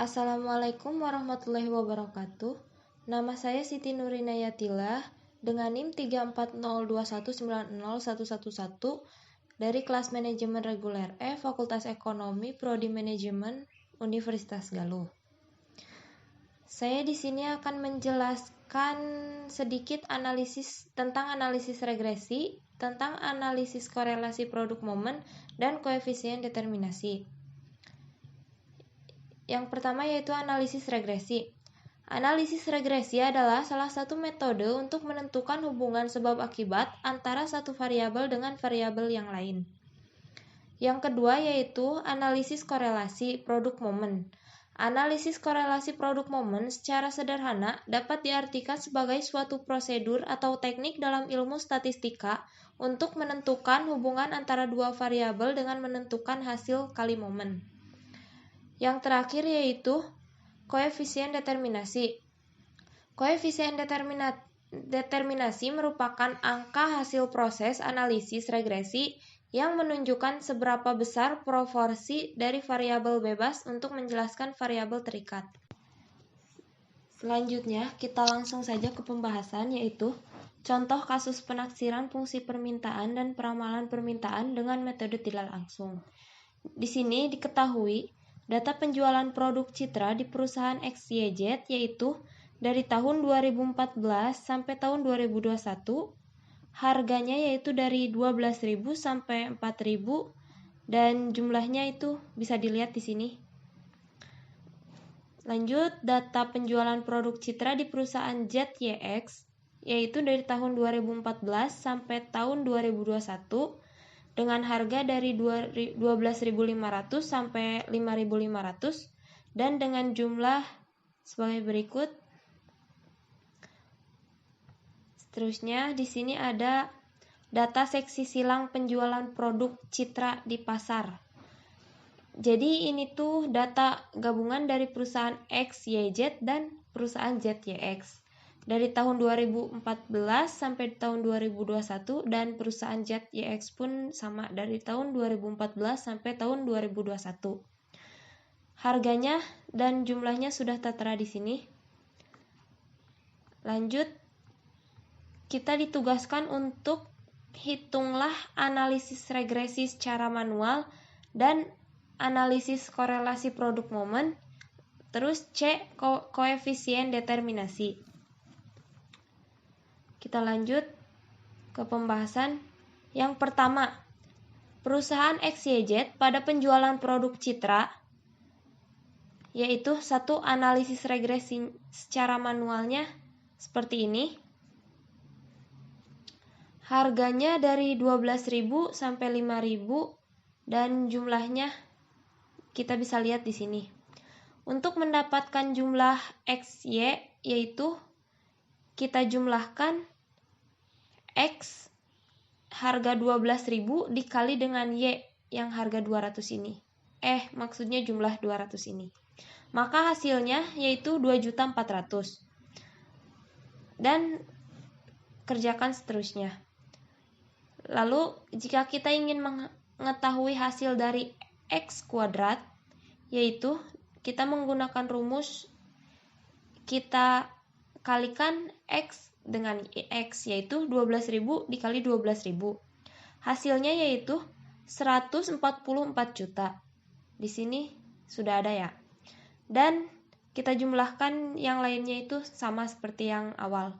Assalamualaikum warahmatullahi wabarakatuh. Nama saya Siti Nurina Yatilah dengan NIM 34021901111 dari kelas manajemen reguler E Fakultas Ekonomi Prodi Manajemen Universitas Galuh. Saya di sini akan menjelaskan sedikit tentang analisis regresi, tentang analisis korelasi produk momen, dan koefisien determinasi. Yang pertama yaitu analisis regresi. Analisis regresi adalah salah satu metode untuk menentukan hubungan sebab akibat antara satu variabel dengan variabel yang lain. Yang kedua yaitu analisis korelasi produk momen. Analisis korelasi produk momen secara sederhana dapat diartikan sebagai suatu prosedur atau teknik dalam ilmu statistika untuk menentukan hubungan antara dua variabel dengan menentukan hasil kali momen. Yang terakhir yaitu koefisien determinasi. Koefisien determinasi merupakan angka hasil proses analisis regresi yang menunjukkan seberapa besar proporsi dari variabel bebas untuk menjelaskan variabel terikat. Selanjutnya, kita langsung saja ke pembahasan yaitu contoh kasus penaksiran fungsi permintaan dan peramalan permintaan dengan metode tidak langsung. Di sini diketahui data penjualan produk Citra di perusahaan XYZ yaitu dari tahun 2014 sampai tahun 2021, harganya yaitu dari 12.000 sampai 4.000 dan jumlahnya itu bisa dilihat di sini. Lanjut, data penjualan produk Citra di perusahaan ZYX yaitu dari tahun 2014 sampai tahun 2021 dengan harga dari 12.500 sampai 5.500 dan dengan jumlah sebagai berikut. Seterusnya di sini ada data seksi silang penjualan produk Citra di pasar. Jadi ini tuh data gabungan dari perusahaan XYZ dan perusahaan ZYX. Dari tahun 2014 sampai tahun 2021 dan perusahaan ZYX pun sama dari tahun 2014 sampai tahun 2021. Harganya dan jumlahnya sudah tertera di sini. Lanjut, kita ditugaskan untuk hitunglah analisis regresi secara manual dan analisis korelasi produk momen, terus cek koefisien determinasi. Kita lanjut ke pembahasan. Yang pertama, perusahaan XYZ pada penjualan produk Citra, yaitu satu analisis regresi secara manualnya seperti ini. Harganya dari 12.000 sampai 5.000 dan jumlahnya kita bisa lihat di sini. Untuk mendapatkan jumlah XY yaitu kita jumlahkan X harga 12.000 dikali dengan Y yang harga 200 ini. Maksudnya jumlah 200 ini. Maka hasilnya yaitu 2.400.000. Dan kerjakan seterusnya. Lalu jika kita ingin mengetahui hasil dari X kuadrat, yaitu kita menggunakan rumus kita kalikan X dengan X yaitu 12.000 dikali 12.000. Hasilnya yaitu 144 juta. Di sini sudah ada ya. Dan kita jumlahkan yang lainnya itu sama seperti yang awal.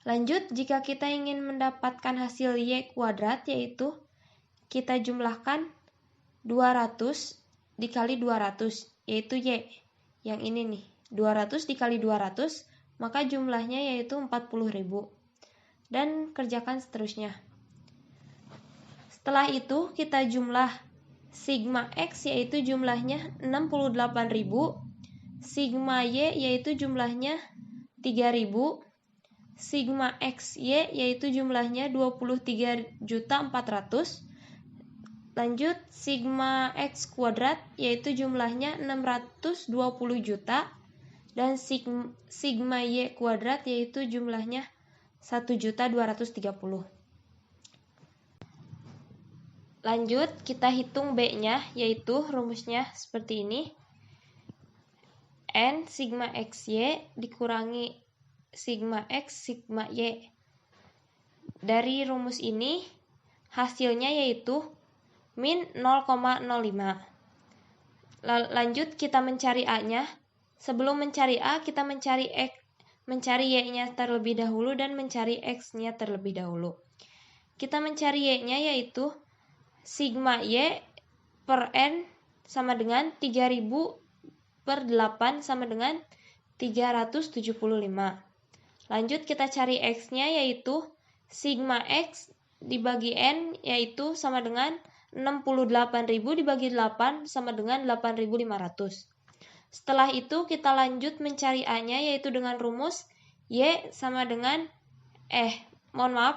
Lanjut, jika kita ingin mendapatkan hasil Y kuadrat yaitu kita jumlahkan 200 dikali 200 yaitu Y. Yang ini nih, 200 dikali 200 maka jumlahnya yaitu 40.000. Dan kerjakan seterusnya. Setelah itu kita jumlah sigma X yaitu jumlahnya 68.000, sigma Y yaitu jumlahnya 3.000, sigma XY yaitu jumlahnya 23.400.000. Lanjut, sigma X kuadrat yaitu jumlahnya 620 juta dan sigma Y kuadrat yaitu jumlahnya 1.230.000. Lanjut, kita hitung B-nya, yaitu rumusnya seperti ini. N sigma XY dikurangi sigma X sigma Y. Dari rumus ini hasilnya yaitu min 0,05. Lanjut kita mencari A-nya. Sebelum mencari A, kita mencari Y-nya terlebih dahulu dan mencari X-nya terlebih dahulu. Kita mencari Y-nya yaitu sigma Y per N sama dengan 3000 per 8 sama dengan 375. Lanjut kita cari X-nya yaitu sigma X dibagi N yaitu sama dengan 68.000 dibagi 8 sama dengan 8.500. Setelah itu kita lanjut mencari A-nya yaitu dengan rumus Y sama dengan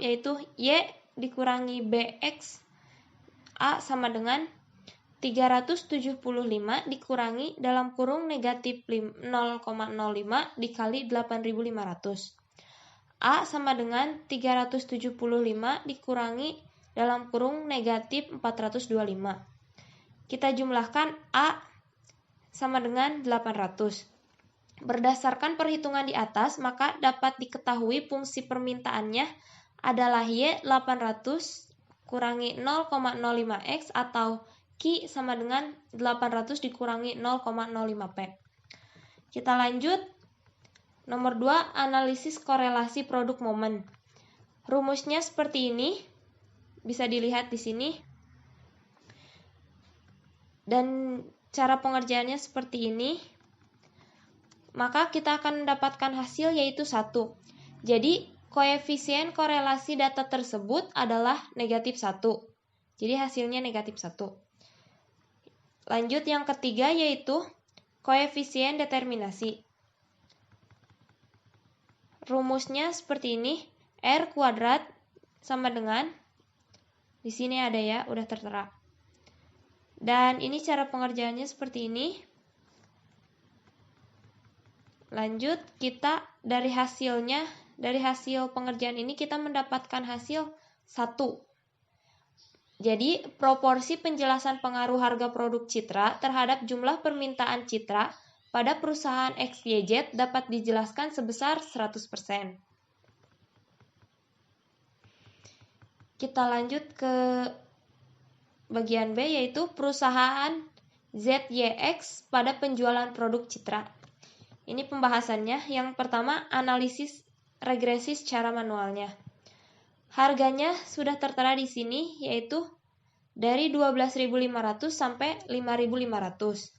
yaitu Y dikurangi BX A sama dengan 375 dikurangi dalam kurung negatif 0,05 dikali 8.500. A sama dengan 375 dikurangi dalam kurung negatif 425. Kita jumlahkan A sama dengan 800. Berdasarkan perhitungan di atas, maka dapat diketahui fungsi permintaannya adalah Y 800 kurangi 0,05X atau Q sama dengan 800 dikurangi 0,05P. Kita lanjut. Nomor 2, analisis korelasi produk momen. Rumusnya seperti ini. Bisa dilihat di sini. Dan cara pengerjaannya seperti ini. Maka kita akan mendapatkan hasil yaitu 1. Jadi, koefisien korelasi data tersebut adalah negatif 1. Jadi, hasilnya negatif 1. Lanjut yang ketiga yaitu koefisien determinasi. Rumusnya seperti ini. R kuadrat sama dengan di sini ada ya, udah tertera. Dan ini cara pengerjaannya seperti ini. Lanjut, kita dari hasil pengerjaan ini kita mendapatkan hasil 1. Jadi, proporsi penjelasan pengaruh harga produk Citra terhadap jumlah permintaan Citra pada perusahaan XYZ dapat dijelaskan sebesar 100%. Kita lanjut ke bagian B yaitu perusahaan ZYX pada penjualan produk Citra. Ini pembahasannya. Yang pertama, analisis regresi secara manualnya. Harganya sudah tertera di sini yaitu dari 12.500 sampai 5.500.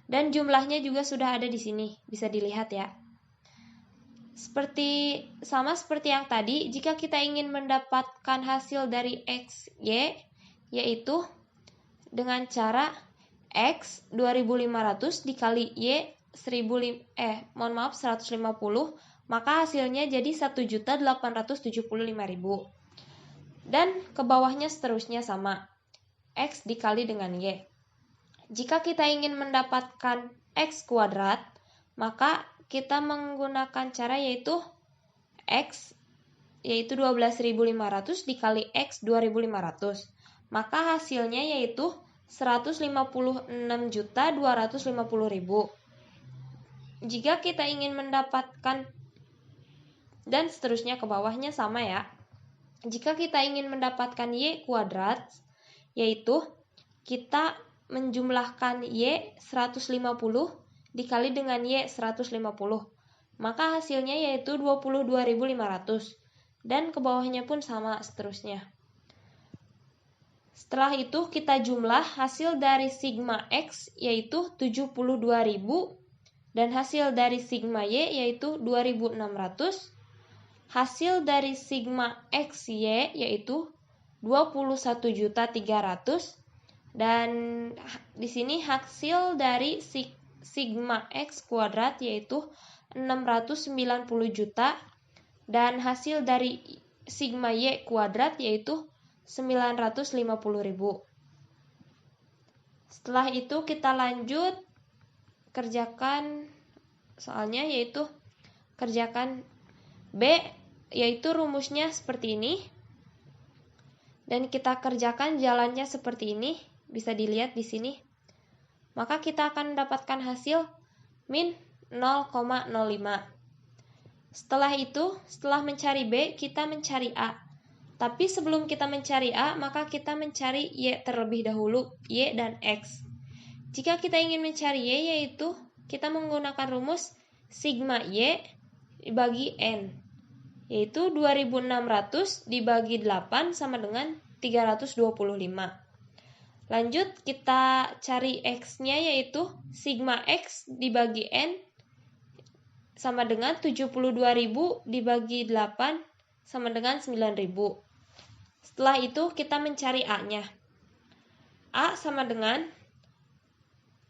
Dan jumlahnya juga sudah ada di sini, bisa dilihat ya. Sama seperti yang tadi, jika kita ingin mendapatkan hasil dari XY, yaitu dengan cara X 2500 dikali Y 150, maka hasilnya jadi 1.875.000. Dan ke bawahnya seterusnya sama, X dikali dengan Y. Jika kita ingin mendapatkan X kuadrat, maka kita menggunakan cara yaitu X yaitu 12.500 dikali X 2.500. Maka hasilnya yaitu 156.250.000. Jika kita ingin mendapatkan dan seterusnya ke bawahnya sama ya. Jika kita ingin mendapatkan Y kuadrat, yaitu kita menjumlahkan Y 150 dikali dengan Y 150. Maka hasilnya yaitu 22.500. Dan ke bawahnya pun sama seterusnya. Setelah itu kita jumlah hasil dari sigma X yaitu 72.000 dan hasil dari sigma Y yaitu 2.600. Hasil dari sigma XY yaitu 21.300 dan di sini hasil dari sigma X kuadrat yaitu 690 juta dan hasil dari sigma Y kuadrat yaitu 950.000. Setelah itu kita lanjut kerjakan soalnya yaitu kerjakan B yaitu rumusnya seperti ini. Dan kita kerjakan jalannya seperti ini, bisa dilihat di sini. Maka kita akan mendapatkan hasil min 0,05. Setelah itu, setelah mencari B, kita mencari A. Tapi sebelum kita mencari A, maka kita mencari Y terlebih dahulu, Y dan X. Jika kita ingin mencari Y, yaitu kita menggunakan rumus sigma Y dibagi N, yaitu 2600 dibagi 8 sama dengan 325. Lanjut, kita cari X-nya, yaitu sigma X dibagi N sama dengan 72.000 dibagi 8 sama dengan 9.000. Setelah itu, kita mencari A-nya. A sama dengan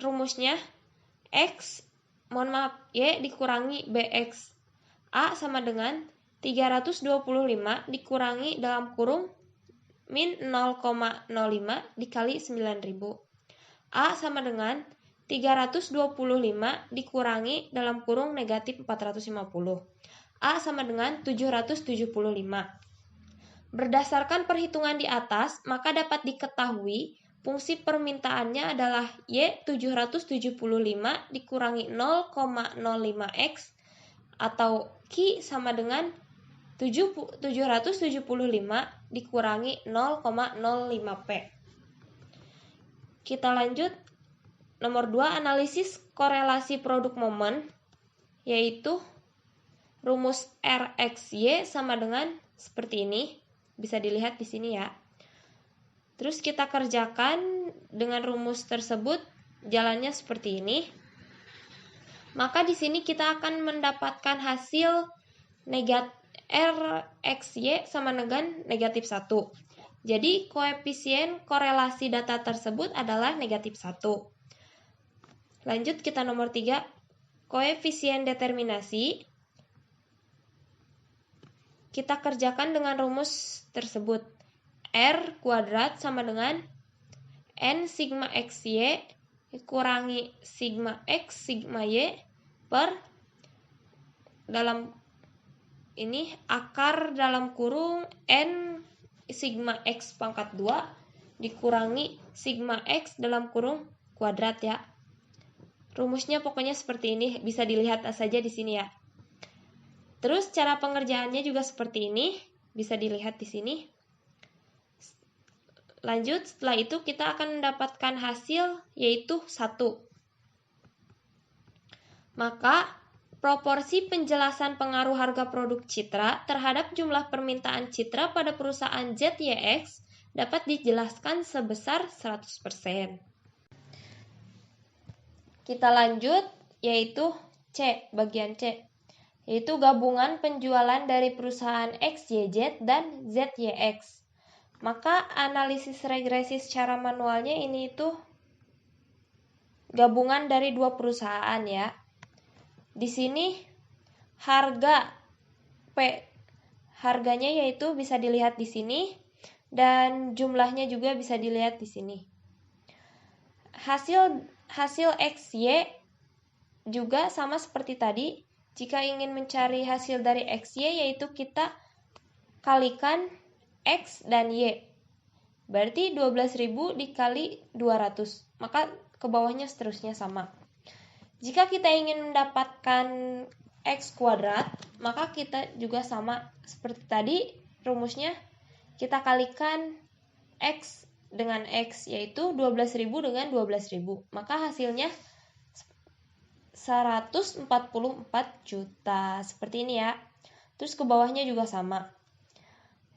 rumusnya Y dikurangi BX. A sama dengan 325 dikurangi dalam kurung min 0,05 dikali 9.000. A sama dengan 325 dikurangi dalam kurung negatif 450. A sama dengan 775. Berdasarkan perhitungan di atas, maka dapat diketahui fungsi permintaannya adalah Y 775 dikurangi 0,05X atau Q sama dengan 775 dikurangi 0,05P. Kita lanjut. Nomor 2, analisis korelasi produk momen, yaitu rumus RXY sama dengan seperti ini. Bisa dilihat di sini ya. Terus kita kerjakan dengan rumus tersebut, jalannya seperti ini. Maka di sini kita akan mendapatkan hasil RXY sama dengan negatif 1. Jadi koefisien korelasi data tersebut adalah negatif 1. Lanjut, kita nomor 3, koefisien determinasi. Kita kerjakan dengan rumus tersebut. R kuadrat sama dengan N sigma XY kurangi sigma X sigma Y per dalam ini akar dalam kurung N sigma X pangkat 2 dikurangi sigma X dalam kurung kuadrat ya. Rumusnya pokoknya seperti ini, bisa dilihat saja di sini ya. Terus cara pengerjaannya juga seperti ini, bisa dilihat di sini. Lanjut, setelah itu kita akan mendapatkan hasil yaitu 1. Maka proporsi penjelasan pengaruh harga produk Citra terhadap jumlah permintaan Citra pada perusahaan ZYX dapat dijelaskan sebesar 100%. Kita lanjut, yaitu C, bagian C, yaitu gabungan penjualan dari perusahaan XYZ dan ZYX. Maka analisis regresi secara manualnya ini itu gabungan dari dua perusahaan ya. Di sini harganya yaitu bisa dilihat di sini dan jumlahnya juga bisa dilihat di sini. Hasil XY juga sama seperti tadi. Jika ingin mencari hasil dari XY, yaitu kita kalikan X dan Y. Berarti 12.000 dikali 200. Maka ke bawahnya seterusnya sama. Jika kita ingin mendapatkan X kuadrat, maka kita juga sama seperti tadi. Rumusnya kita kalikan X dengan X, yaitu 12.000 dengan 12.000. Maka hasilnya 144 juta. Seperti ini ya. Terus ke bawahnya juga sama.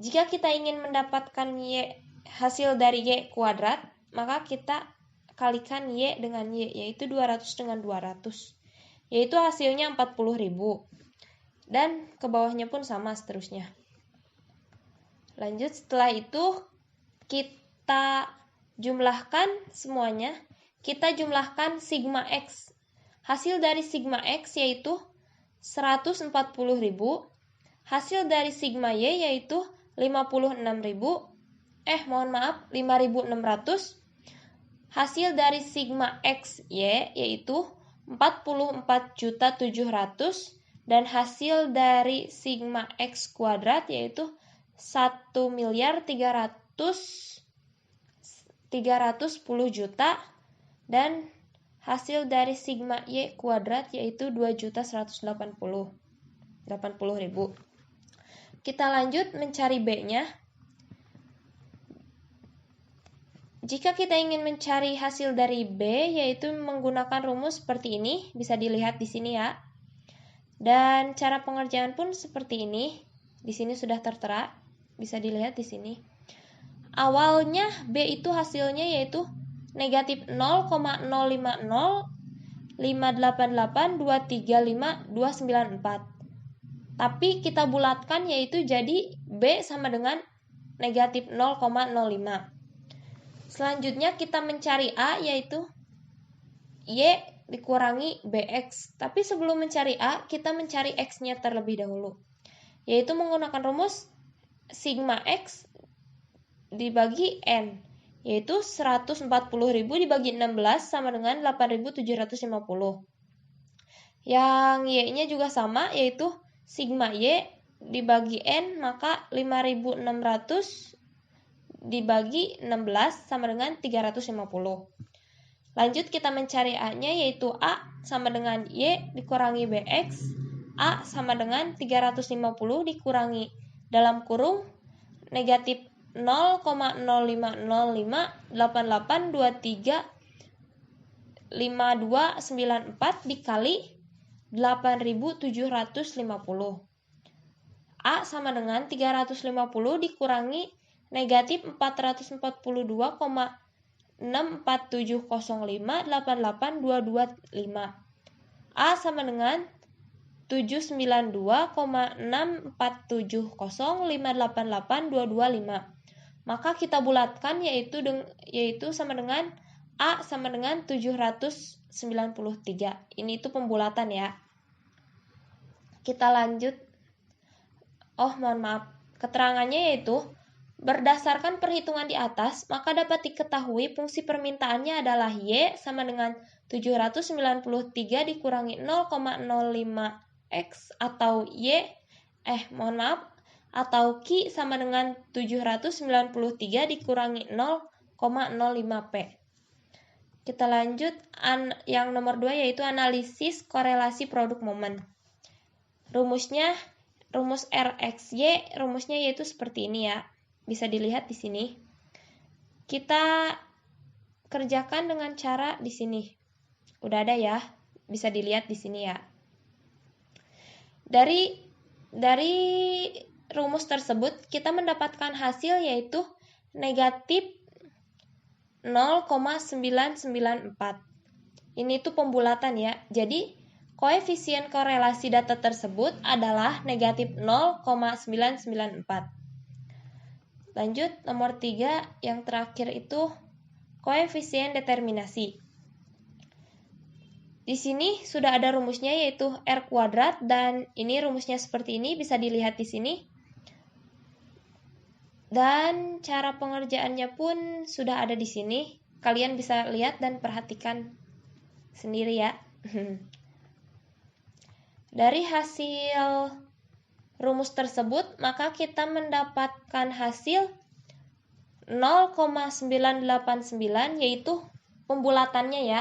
Jika kita ingin mendapatkan hasil dari Y kuadrat, maka kita kalikan Y dengan Y, yaitu 200 dengan 200. Yaitu hasilnya 40.000. Dan ke bawahnya pun sama seterusnya. Lanjut, setelah itu kita jumlahkan semuanya. Kita jumlahkan sigma X. Hasil dari sigma X yaitu 140.000. Hasil dari sigma Y yaitu 56.000. 5.600. Hasil dari sigma XY yaitu 44.700.000 dan hasil dari sigma X kuadrat yaitu 1.310.000.000 dan hasil dari sigma Y kuadrat yaitu 2.180.000. Kita lanjut mencari B-nya. Jika kita ingin mencari hasil dari B, yaitu menggunakan rumus seperti ini, bisa dilihat di sini ya. Dan cara pengerjaan pun seperti ini. Di sini sudah tertera, bisa dilihat di sini. Awalnya B itu hasilnya yaitu negatif 0,050,588,235,294. Tapi kita bulatkan yaitu jadi B sama dengan negatif 0,05. Selanjutnya kita mencari A yaitu Y dikurangi BX. Tapi sebelum mencari A, kita mencari X-nya terlebih dahulu. Yaitu menggunakan rumus sigma X dibagi N. Yaitu 140.000 dibagi 16 sama dengan 8.750. Yang Y-nya juga sama, yaitu sigma Y dibagi N, maka 5.600 dibagi 16 sama dengan 350. Lanjut kita mencari A-nya, yaitu A sama dengan Y dikurangi BX. A sama dengan 350 dikurangi dalam kurung negatif 0,050588235294 dikali 8.750. A sama dengan 350 dikurangi negatif 440,64705,88225. A sama dengan 792,64705,88225. Maka kita bulatkan yaitu sama dengan A sama dengan 793. Ini itu pembulatan ya. Kita lanjut. Keterangannya yaitu berdasarkan perhitungan di atas, maka dapat diketahui fungsi permintaannya adalah Y sama dengan 793 dikurangi 0,05X atau atau Q sama dengan 793 dikurangi 0,05P. Kita lanjut yang nomor 2 yaitu analisis korelasi produk momen. Rumus RXY, rumusnya yaitu seperti ini ya. Bisa dilihat di sini. Kita kerjakan dengan cara di sini. Udah ada ya. Bisa dilihat di sini ya. Dari rumus tersebut kita mendapatkan hasil yaitu negatif 0,994. Ini itu pembulatan ya. Jadi koefisien korelasi data tersebut adalah negatif 0,994. Lanjut, nomor 3, yang terakhir itu koefisien determinasi. Di sini sudah ada rumusnya yaitu R kuadrat dan ini rumusnya seperti ini, bisa dilihat di sini. Dan cara pengerjaannya pun sudah ada di sini. Kalian bisa lihat dan perhatikan sendiri ya. Dari hasil rumus tersebut, maka kita mendapatkan hasil 0,989 yaitu pembulatannya ya.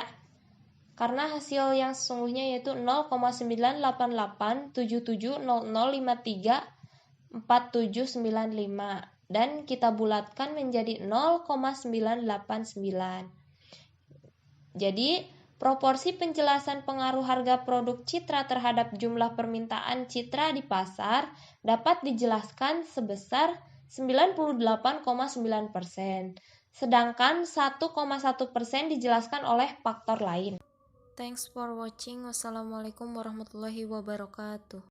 Karena hasil yang sesungguhnya yaitu 0,9887700534795 dan kita bulatkan menjadi 0,989. Jadi proporsi penjelasan pengaruh harga produk Citra terhadap jumlah permintaan Citra di pasar dapat dijelaskan sebesar 98,9%, sedangkan 1,1% dijelaskan oleh faktor lain. Thanks for watching. Wassalamualaikum warahmatullahi wabarakatuh.